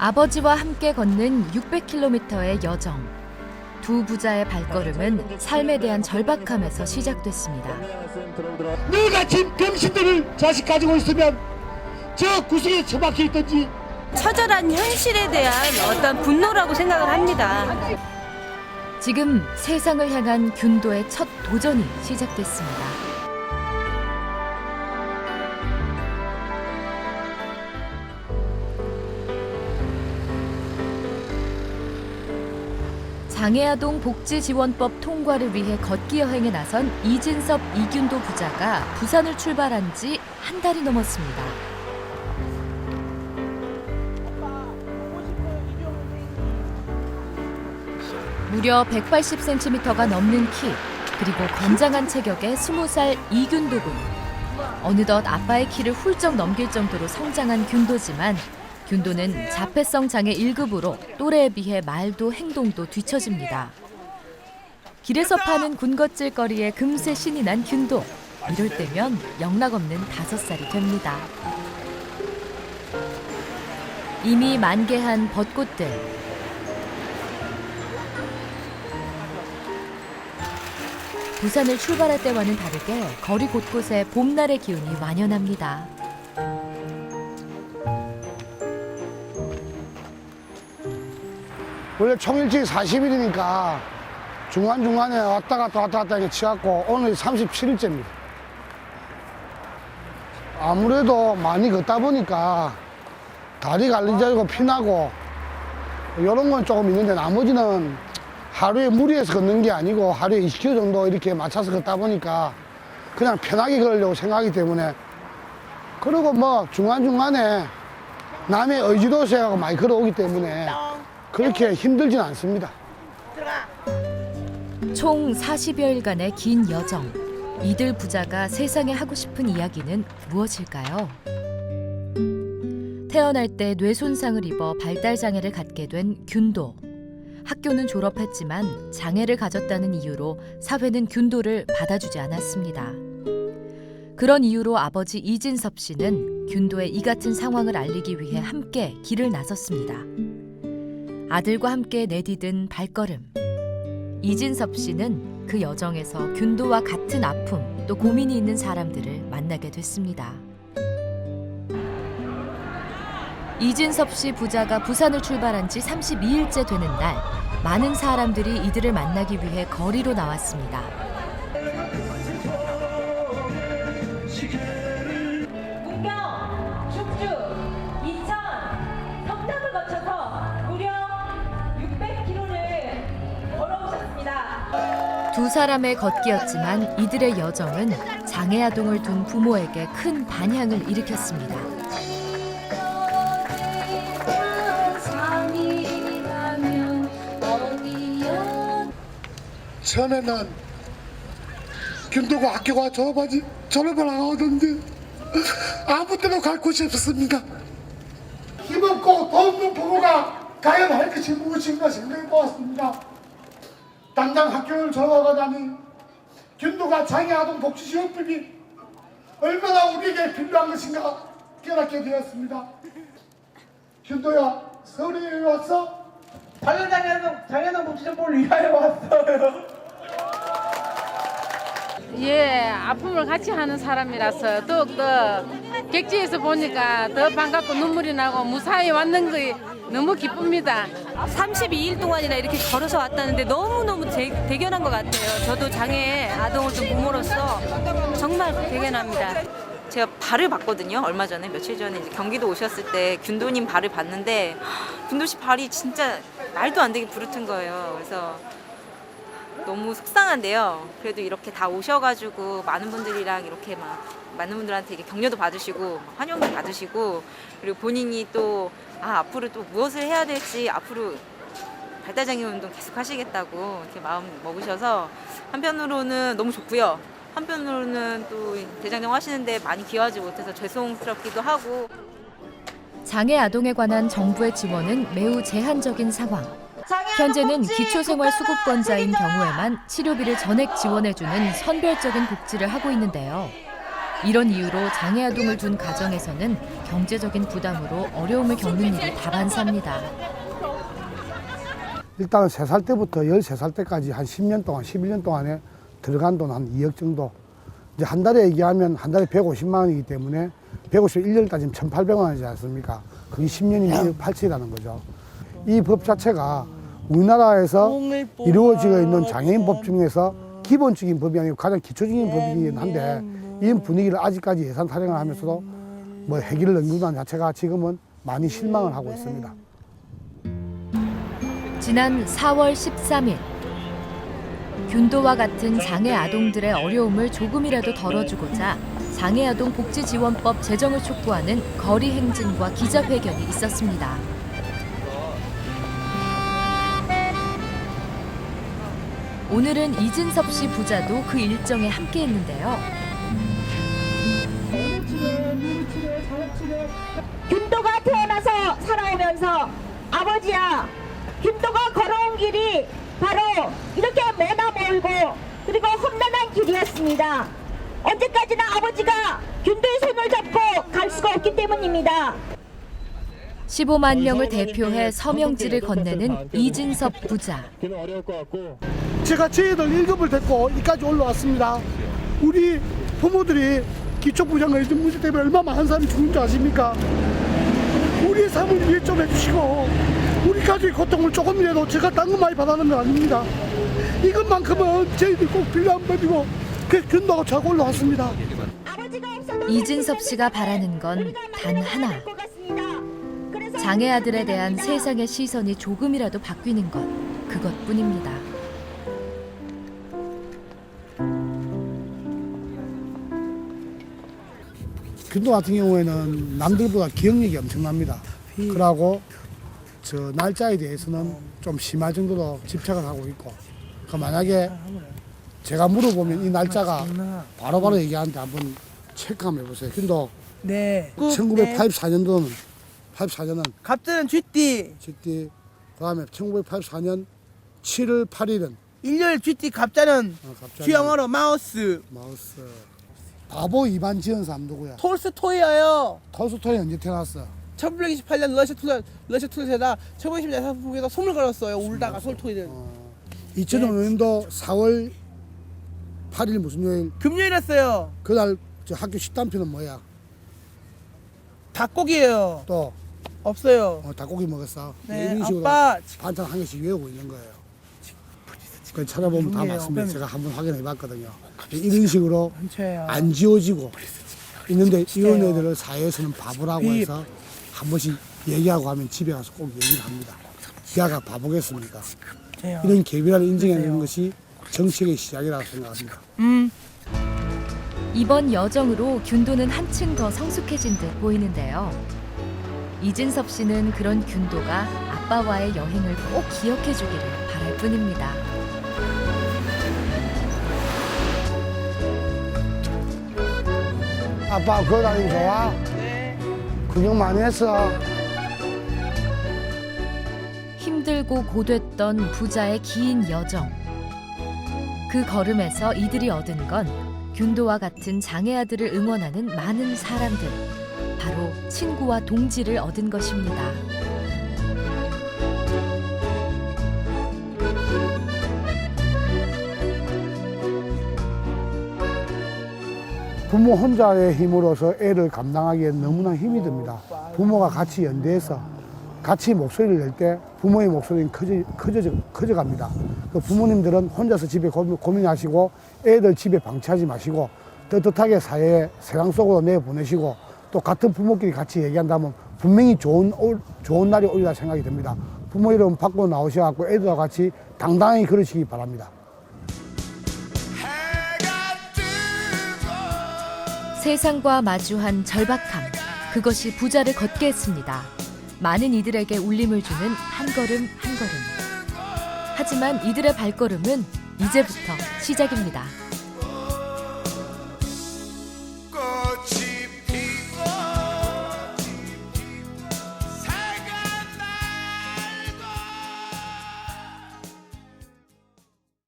아버지와 함께 걷는 600km의 여정. 두 부자의 발걸음은 삶에 대한 절박함에서 시작됐습니다. 너같이 병신들을 자식 가지고 있으면 저 구석에 처박혀 있든지. 처절한 현실에 대한 어떤 분노라고 생각을 합니다. 지금 세상을 향한 균도의 첫 도전이 시작됐습니다. 장애아동 복지지원법 통과를 위해 걷기 여행에 나선 이진섭, 이균도 부자가 부산을 출발한 지 한 달이 넘었습니다. 무려 180cm가 넘는 키, 그리고 건장한 체격의 20살 이균도 군. 어느덧 아빠의 키를 훌쩍 넘길 정도로 성장한 균도지만 균도는 자폐성 장애 1급으로 또래에 비해 말도 행동도 뒤처집니다. 길에서 파는 군것질거리에 금세 신이 난 균도. 이럴 때면 영락없는 5살이 됩니다. 이미 만개한 벚꽃들. 부산을 출발할 때와는 다르게 거리 곳곳에 봄날의 기운이 만연합니다. 원래 총일찍 40일이니까 중간중간에 왔다 갔다 이렇게 치갖고 오늘 37일째입니다. 아무래도 많이 걷다 보니까 다리 갈리자고 피나고 이런 건 조금 있는데 나머지는 하루에 무리해서 걷는 게 아니고 하루에 20km 정도 이렇게 맞춰서 걷다 보니까 그냥 편하게 걸으려고 생각하기 때문에, 그리고 뭐 중간중간에 남의 의지도 생각하고 많이 걸어오기 때문에 그렇게 힘들진 않습니다. 총 40여일간의 긴 여정. 이들 부자가 세상에 하고 싶은 이야기는 무엇일까요? 태어날 때 뇌 손상을 입어 발달 장애를 갖게 된 균도. 학교는 졸업했지만 장애를 가졌다는 이유로 사회는 균도를 받아주지 않았습니다. 그런 이유로 아버지 이진섭 씨는 균도의 이 같은 상황을 알리기 위해 함께 길을 나섰습니다. 아들과 함께 내디딘 발걸음. 이진섭 씨는 그 여정에서 균도와 같은 아픔 또 고민이 있는 사람들을 만나게 됐습니다. 이진섭 씨 부자가 부산을 출발한 지 32일째 되는 날, 많은 사람들이 이들을 만나기 위해 거리로 나왔습니다. 문경, 충주, 인천, 성남을 거쳐서 무려 600km를 걸어오셨습니다. 두 사람의 걷기였지만 이들의 여정은 장애아동을 둔 부모에게 큰 반향을 일으켰습니다. 처음에는 균도가 학교가 좁아지 졸업을 하거든요. 아무 데나 갈 곳이 없습니다. 힘없고 돈 없는 부모가 과연 할 것이 무엇인가 생각해 보았습니다. 당장 학교를 졸업하고 균도가 장애아동 복지지원법이 얼마나 우리에게 필요한 것인가 깨닫게 되었습니다. 균도야, 서울에 왜 왔어? 장애아동 복지정보를 위하여 왔어요. 예, 아픔을 같이 하는 사람이라서 더욱더 객지에서 보니까 더 반갑고 눈물이 나고 무사히 왔는 게 너무 기쁩니다. 32일 동안이나 이렇게 걸어서 왔다는데 너무너무 대견한 것 같아요. 저도 장애 아동을 둔 부모로서 정말 대견합니다. 제가 발을 봤거든요. 얼마 전에, 며칠 전에 이제 경기도 오셨을 때 균도님 발을 봤는데 균도 씨 발이 진짜 말도 안 되게 부르튼 거예요. 그래서 너무 속상한데요. 그래도 이렇게 다 오셔가지고 많은 분들이랑 이렇게 막 많은 분들한테 이렇게 격려도 받으시고 환영도 받으시고, 그리고 본인이 또 앞으로 또 무엇을 해야 될지 앞으로 발달장애 운동 계속 하시겠다고 이렇게 마음 먹으셔서 한편으로는 너무 좋고요. 한편으로는 또 대장정 하시는데 많이 기여하지 못해서 죄송스럽기도 하고. 장애 아동에 관한 정부의 지원은 매우 제한적인 상황. 현재는 기초생활수급권자인 경우에만 치료비를 전액 지원해주는 선별적인 복지를 하고 있는데요. 이런 이유로 장애 아동을 둔 가정에서는 경제적인 부담으로 어려움을 겪는 일이 다반사입니다. 일단 3살 때부터 13살 때까지 한 10년 동안, 11년 동안에 들어간 돈 한 2억 정도. 이제 한 달에 얘기하면 한 달에 150만 원이기 때문에 150, 1년 따지면 1,800만 원이지 않습니까? 그게 10년이면 1억 8천이라는 거죠. 이 법 자체가 우리나라에서 이루어지고 있는 장애인법 중에서 기본적인 법이 아니고 가장 기초적인 법이긴 한데 이 분위기를 아직까지 예산 타령을 하면서도 뭐 해결을 연구단 자체가 지금은 많이 실망을 하고 있습니다. 지난 4월 13일 균도와 같은 장애 아동들의 어려움을 조금이라도 덜어주고자 장애아동 복지지원법 제정을 촉구하는 거리 행진과 기자회견이 있었습니다. 오늘은 이진섭 씨 부자도 그 일정에 함께했는데요. 균도가 태어나서 살아오면서 아버지야, 균도가 걸어온 길이 바로 이렇게 매나 멀고 그리고 험난한 길이었습니다. 언제까지나 아버지가 균도의 손을 잡고 갈 수가 없기 때문입니다. 15만 명을 대표해 서명지를 건네는 이진섭 부자. 제가 저희들 1급을 데리고 여기까지 올라왔습니다. 우리 부모들이 기초부장을 해준 문제 때문에 얼마나 많은 사람이 죽은 줄 아십니까? 우리의 삶을 이해 좀 해주시고 우리 가족의 고통을 조금이라도 제가 딴 거 많이 받아는 건 아닙니다. 이것만큼은 저희들이 꼭 필요한 법이고 그 균도가 잘 올라왔습니다. 이진섭 씨가 바라는 건 단 하나. 장애 아들에 대한 세상의 시선이 조금이라도 바뀌는 것, 그것뿐입니다. 균도 같은 경우에는 남들보다 기억력이 엄청납니다. 그러고 저 날짜에 대해서는 좀 심할 정도로 집착을 하고 있고, 그 만약에 제가 물어보면 이 날짜가 바로바로 얘기하는데 한번 체크 한번 해보세요. 균도 네. 1984년도는 84년은 갑자는 쥐띠. GT, 그다음에 1984년 7월 8일은 일요일 쥐띠 갑자는 쥐영어로 마우스. 마우스. 바보 이반 지은 사람 누구야? 톨스토이예요. 톨스토이 언제 태어났어? 1928년 러시아 투르세다 1920년 사품에서 손을 걸었어요. 울다가 톨토이는. 2005년도 4월 8일 무슨 요일? 금요일이었어요. 그날 저 학교 식단표는 뭐야? 닭고기예요. 또 없어요. 닭고기 먹었어. 네, 이런 식으로 아빠. 반찬 한 개씩 외우고 있는 거예요. 그 찾아보면 다 중요해요. 맞습니다. 제가 한번 확인해 봤거든요. 이런 식으로 근처에요. 안 지워지고 있는데 이런 애들을 사회에서는 바보라고 해서 한 번씩 얘기하고 하면 집에 가서 꼭 얘기를 합니다. 걔가 바보겠습니까? 저요. 이런 개별화를 인정하는 것이 정책의 시작이라고 생각합니다. 이번 여정으로 균도는 한층 더 성숙해진 듯 보이는데요. 이진섭 씨는 그런 균도가 아빠와의 여행을 꼭 기억해 주기를 바랄 뿐입니다. 아빠 그거 다니기 좋아? 네. 구경 많이 했어. 힘들고 고됐던 부자의 긴 여정. 그 걸음에서 이들이 얻은 건 균도와 같은 장애 아들을 응원하는 많은 사람들. 바로 친구와 동지를 얻은 것입니다. 부모 혼자의 힘으로서 애를 감당하기엔 너무나 힘이 듭니다. 부모가 같이 연대해서 같이 목소리를 낼 때 부모의 목소리는 커져갑니다. 그 부모님들은 혼자서 집에 고민하시고 애들 집에 방치하지 마시고 떳떳하게 사회에 세상 속으로 내보내시고 또 같은 부모끼리 같이 얘기한다면 분명히 좋은 날이 오리라 생각이 듭니다. 부모 이름 밖으로 나오셔서 애들과 같이 당당히 걸으시기 바랍니다. 세상과 마주한 절박함, 그것이 부자를 걷게 했습니다. 많은 이들에게 울림을 주는 한 걸음 한 걸음. 하지만 이들의 발걸음은 이제부터 시작입니다.